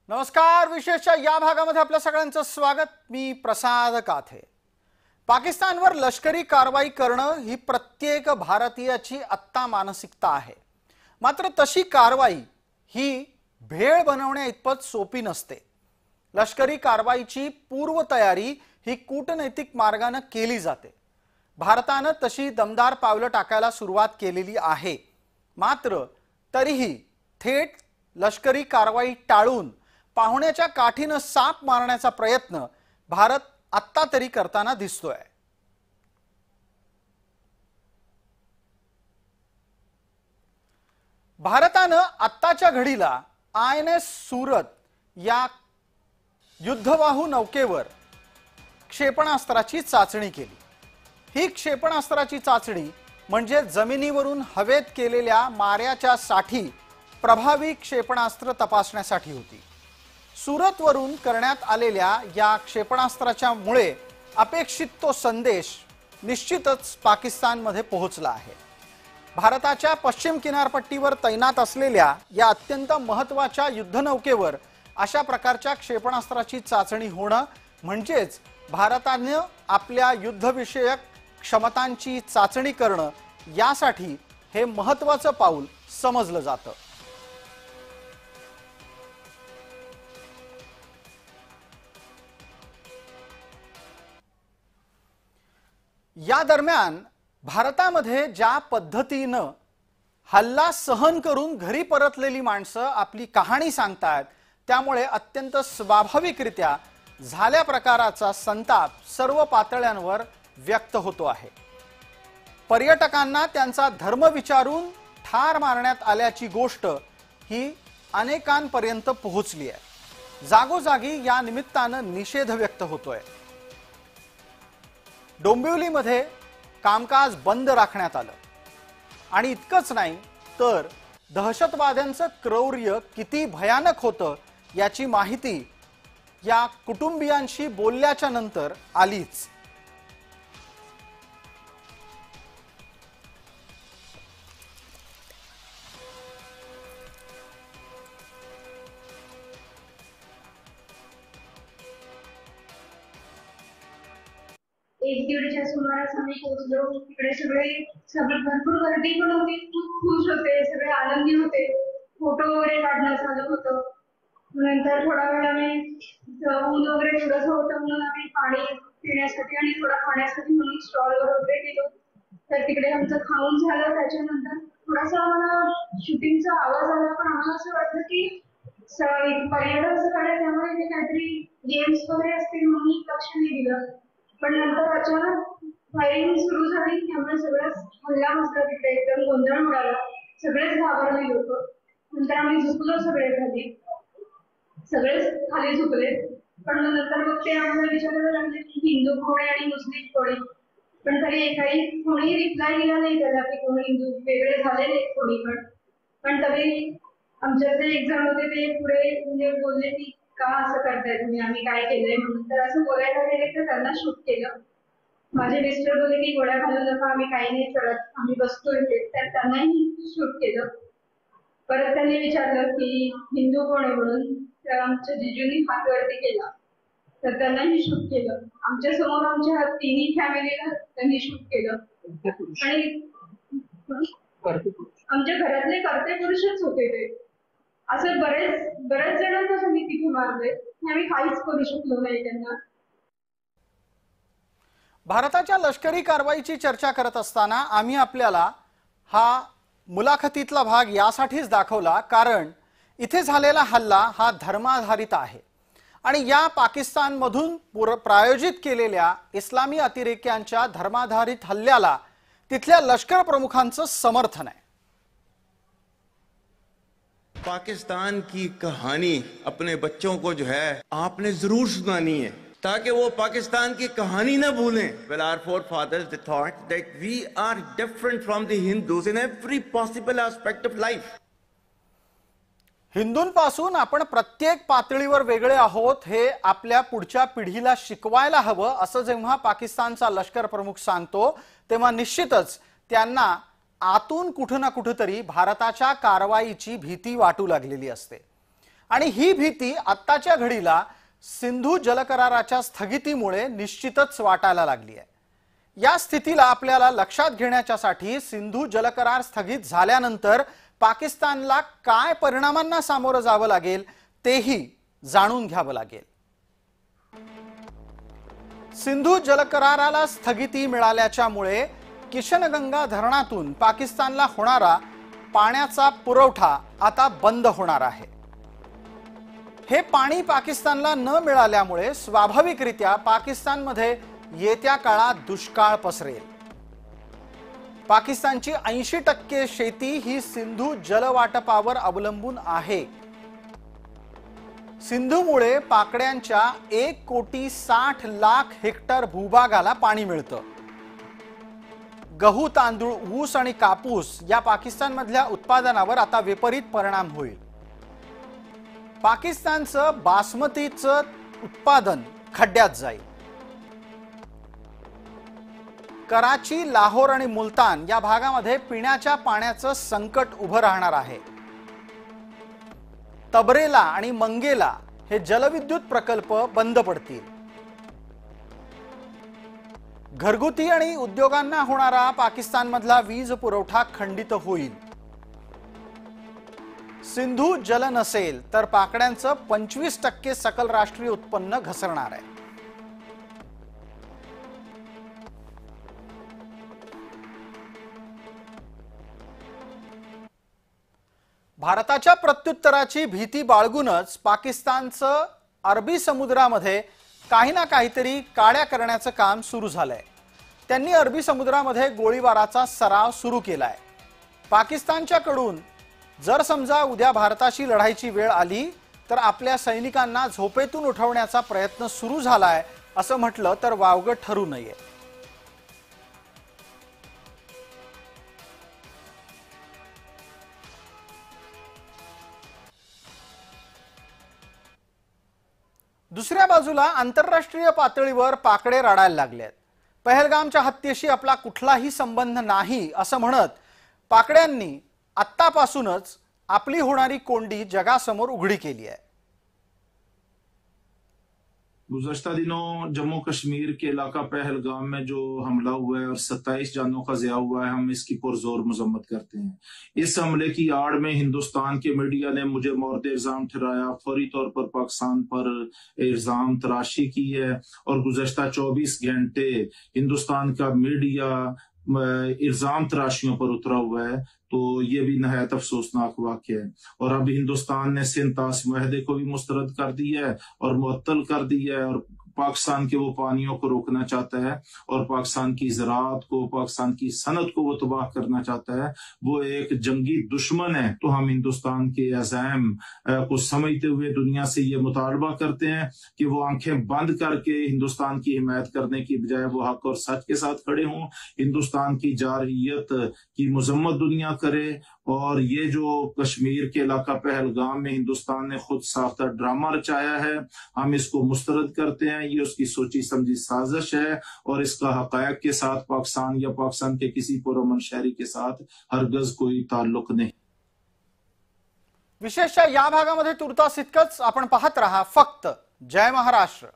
नमस्कार। विशेषच्या या भागामध्ये आपल्या सगळ्यांचं स्वागत। मी प्रसाद काथे। पाकिस्तानवर लष्करी कारवाई करणं ही प्रत्येक भारतीयाची आत्ता मानसिकता आहे। मात्र तशी कारवाई ही भेळ बनवण्या इतपत सोपी नसते। लष्करी कारवाईची पूर्वतयारी ही कूटनैतिक मार्गाने केली जाते। भारताने तशी दमदार पावलं टाकायला सुरुवात केलेली आहे। मात्र तरीही थेट लष्करी कारवाई टाळून पाहुण्याच्या काठीने साप मारण्याचा प्रयत्न भारत आत्ता तरी करताना दिसतोय। भारताने आत्ताच्या घडीला INS सूरत या युद्धवाहू नौकेवर क्षेपणास्त्राची चाचणी केली। ही क्षेपणास्त्राची चाचणी म्हणजे जमिनीवरून हवेत केलेल्या माऱ्याच्या साठी प्रभावी क्षेपणास्त्र तपासण्यासाठी होती। सूरतवरून करण्यात आलेल्या या क्षेपणास्त्राच्या मुळे अपेक्षित तो संदेश निश्चितच पाकिस्तानमध्ये पोहोचला आहे। भारताच्या पश्चिम किनारपट्टीवर तैनात असलेल्या या अत्यंत महत्त्वाच्या युद्धनौकेवर अशा प्रकारच्या क्षेपणास्त्राची चाचणी होणं म्हणजेच भारताने आपल्या युद्धविषयक क्षमतांची चाचणी करणं, यासाठी हे महत्त्वाचं पाऊल समजलं जातं। या दरम्यान भारतामध्ये ज्या पद्धतीनं हल्ला सहन करून घरी परतलेली माणसं आपली कहाणी सांगतात, त्यामुळे अत्यंत स्वाभाविकरित्या झाल्या प्रकाराचा संताप सर्व पातळ्यांवर व्यक्त होतो आहे। पर्यटकांना त्यांचा धर्म विचारून ठार मारण्यात आल्याची गोष्ट ही अनेकांपर्यंत पोहोचली आहे। जागोजागी या निमित्ताने निषेध व्यक्त होतोय। डोंबिवलीमध्ये कामकाज बंद राखण्यात आलं आणि इतकंच नाही तर दहशतवाद्यांचं क्रौर्य किती भयानक होतं याची माहिती या कुटुंबियांशी बोलल्याच्या नंतर आलीच। एक दीडच्या सुमारास आम्ही पोहोचलो। इकडे सगळे भरपूर गर्दी पण होती, खूप खुश होते, सगळे आनंदी होते, फोटो वगैरे काढणं चालू होतं। नंतर थोडा वेळ आम्ही ऊन वगैरे थोडंसं होतं म्हणून आम्ही पाणी पिण्यासाठी आणि थोडा खाण्यासाठी म्हणून स्टॉलवर वगैरे गेलो। तर तिकडे आमचं खाऊन झालं। त्याच्यानंतर थोडासा आम्हाला शूटिंगचा आवाज आला, पण आम्हाला असं वाटलं की पर्यटन स्थळ आहे त्यामुळे इथे काहीतरी गेम्स वगैरे असतील म्हणून लक्ष नाही दिलं। पण नंतर अचानक फायरिंग सुरू झाली, त्यामुळे सगळंच हल्ला बसला तिकडे, एकदम गोंधळ उडाला, सगळेच घाबरले लोक। नंतर आम्ही झुकलो सगळे खाली, सगळेच खाली झुकले। पण नंतर मग ते आम्हाला विचारायला लागले की हिंदू कोणी आणि मुस्लिम कोणी, पण तरी कोणी रिप्लाय दिला नाही त्याला की कोणी हिंदू वेगळे झालेले कोणी पण तरी आमच्या ते एक जण होते ते पुढे म्हणजे बोलले की का असं करताय तुम्ही, आम्ही काय केलंय म्हणून। तर असं बोलायला गेले तर त्यांना शूट केलं। माझे मिस्टर बोलले की गोळ्या घालू नका, आम्ही काही नाही करत, आम्ही बसतोय ते, तर त्यांनाही शूट केलं। परत त्यांनी विचारलं की हिंदू कोण आहे म्हणून, तर आमच्या जिजूंनी हात वरती केला, तर त्यांनाही शूट केलं। आमच्या समोर आमच्या तिन्ही फॅमिलीला त्यांनी शूट केलं। आणि आमच्या घरातले कर्ते पुरुषच होते ते। असं बरेच जणांना त्यांनी तिथे मारले, आम्ही काहीच करू शकलो नाही त्यांना। भारताच्या लष्करी कारवाईची चर्चा करत असताना आम्ही आपल्याला हा मुलाखतीतला भाग यासाठीच दाखवला कारण इथे झालेला हल्ला हा धर्माधारित आहे आणि या पाकिस्तानमधून प्रायोजित केलेल्या इस्लामी अतिरेक्यांच्या धर्माधारित हल्ल्याला तिथल्या लष्कर प्रमुखांचं समर्थन आहे। पाकिस्तान की कहानी अपने बच्चों को जो है आपने जरूर सुनानी है ताकि वो पाकिस्तान की कहानी न भूलें। Well, our forefathers they thought that we are different from the Hindus in every possible aspect of life. हिंदूंपासून आपण प्रत्येक पातळीवर वेगळे आहोत हे आपल्या पुढच्या पिढीला शिकवायला हवं असं जेव्हा पाकिस्तानचा लष्कर प्रमुख सांगतो तेव्हा निश्चितच त्यांना आतून कुठे ना कुठेतरी भारताच्या कारवाईची भीती वाटू लागलेली असते। आणि ही भीती आत्ताच्या घडीला सिंधू जलकराराच्या स्थगितीमुळे निश्चितच वाटायला लागली आहे। या स्थितीला आपल्याला लक्षात घेण्यासाठी सिंधू जलकरार स्थगित झाल्यानंतर पाकिस्तानला काय परिणामांना सामोरं जावं लागेल तेही जाणून घ्यावं लागेल। सिंधू जलकराराला स्थगिती मिळाल्याच्यामुळे किशनगंगा धरणातून पाकिस्तानला होणारा पाण्याचा पुरवठा आता बंद होणार आहे। हे पाणी पाकिस्तानला न मिळाल्यामुळे स्वाभाविकरित्या पाकिस्तानमध्ये येत्या काळात दुष्काळ पसरेल। पाकिस्तानची 80% शेती ही सिंधू जलवाटपावर अवलंबून आहे। सिंधूमुळे पाकड्यांच्या 1,60,00,000 हेक्टर भूभागाला पाणी मिळतं। गहू, तांदूळ, ऊस आणि कापूस या पाकिस्तानमधल्या उत्पादनावर आता विपरीत परिणाम होईल। पाकिस्तानचं बासमतीचं उत्पादन खड्ड्यात जाईल। कराची, लाहोर आणि मुलतान या भागामध्ये पिण्याच्या पाण्याचं संकट उभं राहणार आहे। तबरेला आणि मंगेला हे जलविद्युत प्रकल्प बंद पडतील। घरगुती आणि उद्योगांना होणारा पाकिस्तानमधला वीज पुरवठा खंडित होईल। सिंधू जल नसेल तर पाकड्यांचं 25% सकल राष्ट्रीय उत्पन्न घसरणार आहे। भारताच्या प्रत्युत्तराची भीती बाळगूनच पाकिस्तानचं अरबी समुद्रामध्ये काही ना काहीतरी काड्या करण्याचं काम सुरू झालंय। त्यांनी अरबी समुद्रामध्ये गोळीबाराचा सराव सुरू केलाय। पाकिस्तानच्याकडून जर समजा उद्या भारताशी लढायची वेळ आली तर आपल्या सैनिकांना झोपेतून उठवण्याचा प्रयत्न सुरू झालाय असं म्हटलं तर वावगं ठरू नये। दुसऱ्या बाजूला आंतरराष्ट्रीय पातळीवर पाकडे रडायला लागलेत। पहलगामच्या हत्येशी आपला कुठलाही संबंध नाही असं म्हणत पाकड्यांनी आत्तापासूनच आपली होणारी कोंडी जगासमोर उघडी केली आहे। गुज़श्ता दिनों जम्मू कश्मीर के इलाका पहलगाम में जो हमला हुआ है और 27 जानों का ज़िया हुआ है, हम इसकी पुरजोर मजम्मत करते हैं। इस हमले की आड़ में हिंदुस्तान के मीडिया ने मुझे मोर्द इल्जाम ठहराया, फौरी तौर पर पाकिस्तान पर इल्जाम तराशी की है और गुज़श्ता 24 घंटे हिंदुस्तान का मीडिया इल्जाम तराशियों पर उतरा हुआ है। तो ये भी नहायत अफसोसनाक वाक़या है। और अब हिंदुस्तान ने सिंतास मुआहदे को भी मुस्तरद कर दिया है और मुअत्तल कर दिया है और पाकिस्तान के वो पानियों को रोकना चाहता है और पाकिस्तान की ज़राअत को, पाकिस्तान की सनत को वो तबाह करना चाहता है। वो एक जंगी दुश्मन है। तो हम हिंदुस्तान के अज़ैम को समझते हुए दुनिया से ये मुतालबा करते हैं कि वो आंखें बंद करके हिंदुस्तान की हिमायत करने की बजाय वो हक और सच के साथ खड़े हों, हिंदुस्तान की जारहियत की मजम्मत दुनिया करे। और ये जो कश्मीर के इलाका पहलगाम में हिंदुस्तान ने खुद साख्ता ड्रामा रचाया है, हम इसको मुस्तरद करते हैं। ये उसकी सोची समझी साजिश है और इसका हक़ायक़ के साथ पाकिस्तान या पाकिस्तान के किसी पुरअमन शहरी के साथ हरगज कोई ताल्लुक नहीं। विशेषतः या भागामध्ये तुर्तास इतकंच। आपण पाहत रहा फक्त जय महाराष्ट्र।